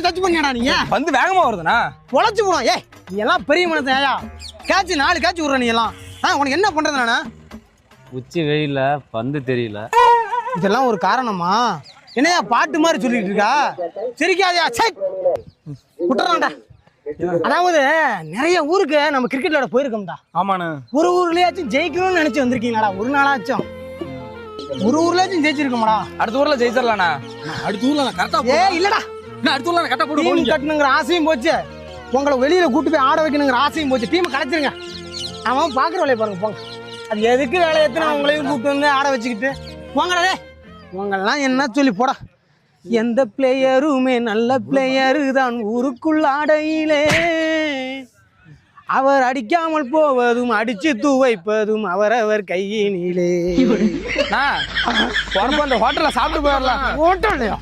Touch பண்ணியாடா நீங்க பந்து வேகமா வருதுண்ணா பொழைச்சு போடும். ஏய் நீ எல்லாம் பெரிய மனுஷன். ஏயா கேட்ச் 4 கேட்ச் விடுற நீ எல்லாம். உனக்கு என்ன பண்றது நானே? உச்சி வெயில பந்து தெரியல. இதெல்லாம் ஒரு காரணமா? என்னையா பாட்டு மாதிரி சொல்லிட்டு இருக்கா? சிரிக்காதயா. சே விட்டுறான்டா. அதாவது நிறைய ஊருக்கு நம்ம கிரிக்கெட் விளையாட போயிருக்கோம்டா. ஆமாண்ணா. ஒரு ஊர்லயாச்சும் ஜெயிக்கணும்னு நினைச்சு வந்திருக்கீங்களாடா? ஒரு நாளாச்சும் ஒரு ஊர்லயாச்சும் ஜெயிச்சிருக்கோம்டா. அடுத்த ஊர்ல ஜெயிச்சிடலாண்ணா. அடுத்த ஊர்ல கரெக்டா இல்லடா அடுத்த ஊர்ல கரெக்டா போட்டு டீம் கட்டணுங்கிற ஆசையும் போச்சு, உங்களை வெளியில கூட்டு போய் ஆட வைக்கணுங்கிற ஆசையும் போச்சு. டீம் கலைச்சிருங்க. அவன் பாக்குற வேலையை பாருங்க போங்க. அது எதுக்கு வேலை எத்தனை உங்களையும் கூப்பிட்டு வந்து ஆட வச்சுக்கிட்டு போங்கடே. உங்களெல்லாம் என்ன சொல்லி போடா. எந்த பிளேயருமே நல்ல பிளேயரு தான் ஊருக்குள் ஆடையிலே. அவர் அடிக்காமல் போவதும் அடிச்சு துவைப்பதும் அவரவர் கையினிலே. அந்த ஹோட்டல்ல சாப்பிட்டு போயிடலாம். ஹோட்டல்லையா?